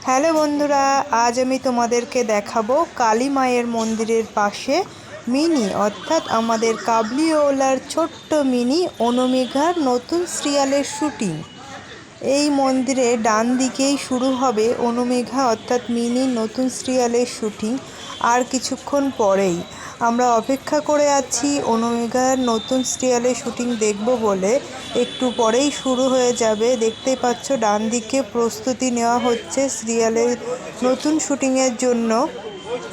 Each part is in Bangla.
হ্যালো বন্ধুরা, আজ আমি তোমাদেরকে দেখাবো কালী মায়ের মন্দিরের পাশে মিনি অর্থাৎ আমাদের কাবলিওয়ালার ছোট্ট মিনি অনামিকার নতুন সিরিয়ালের শুটিং। এই মন্দিরে ডান দিকেই শুরু হবে অনামিকা অর্থাৎ মিনির নতুন সিরিয়ালের শুটিং। আর কিছুক্ষণ পরেই আমরা অপেক্ষা করে আছি অনামিকার নতুন সিরিয়ালের শুটিং দেখব বলে। একটু পরেই শুরু হয়ে যাবে। দেখতেই পাচ্ছ ডান দিকে প্রস্তুতি নেওয়া হচ্ছে সিরিয়ালের নতুন শুটিংয়ের জন্য।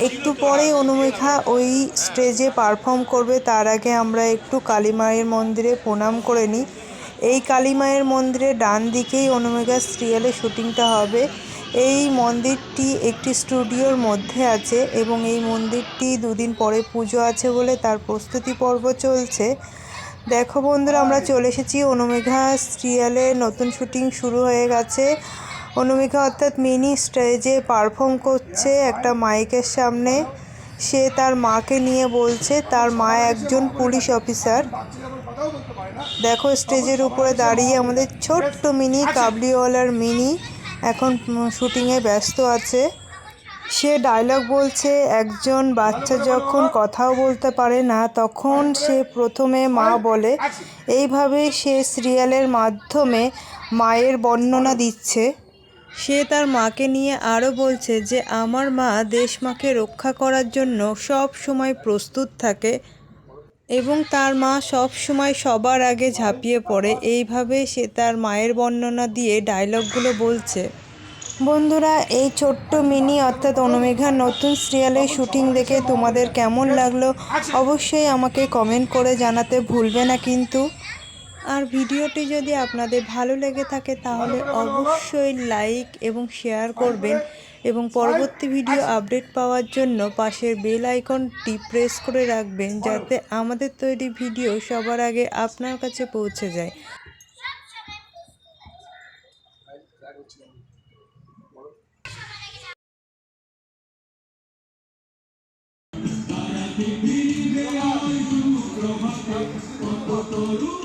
একটু পরেই অনামিকা ওই স্টেজে পারফর্ম করবে। তার আগে আমরা একটু কালী মায়ের মন্দিরে প্রণাম করে নিই। এই কালী মায়ের মন্দিরে ডান দিকেই অনামিকার সিরিয়ালের শুটিংটা হবে। এই মন্দিরটি একটি স্টুডিওর মধ্যে আছে এবং এই মন্দিরটি দুদিন পরে পুজো আছে বলে তার প্রস্তুতি পর্ব চলছে। দেখো বন্ধুরা, আমরা চলে এসেছি অনামিকা সিরিয়ালের নতুন শুটিং শুরু হয়ে গেছে। অনামিকা অর্থাৎ মিনি স্টেজে পারফর্ম করছে একটা মাইকের সামনে। সে তার মাকে নিয়ে বলছে, তার মা একজন পুলিশ অফিসার। দেখো স্টেজের উপরে দাঁড়িয়ে আমাদের ছোট্ট মিনি কাবলিওয়ালার মিনি এখন শুটিংয়ে ব্যস্ত আছে। সে ডায়লগ বলছে। একজন বাচ্চা যখন কথাও বলতে পারে না তখন সে প্রথমে মা বলে। এইভাবেই সে সিরিয়ালের মাধ্যমে মায়ের বর্ণনা দিচ্ছে। সে তার মাকে নিয়ে আরও বলছে যে আমার মা দেশমাকে রক্ষা করার জন্য সব সময় প্রস্তুত থাকে এবং তার মা সব সময় সবার আগে ঝাঁপিয়ে পড়ে। এইভাবে সে তার মায়ের বর্ণনা দিয়ে ডায়লগগুলো বলছে। বন্ধুরা, এই ছোট্ট মিনি অর্থাৎ অনামিকার নতুন সিরিয়ালের শুটিং দেখে তোমাদের কেমন লাগলো অবশ্যই আমাকে কমেন্ট করে জানাতে ভুলবে না কিন্তু। আর ভিডিওটি যদি আপনাদের ভালো লেগে থাকে তাহলে অবশ্যই লাইক এবং শেয়ার করবেন এবং পরবর্তী ভিডিও আপডেট পাওয়ার জন্য পাশের বেল আইকনটি প্রেস করে রাখবেন যাতে আমাদের তৈরি ভিডিও সবার আগে আপনার কাছে পৌঁছে যায়। Toro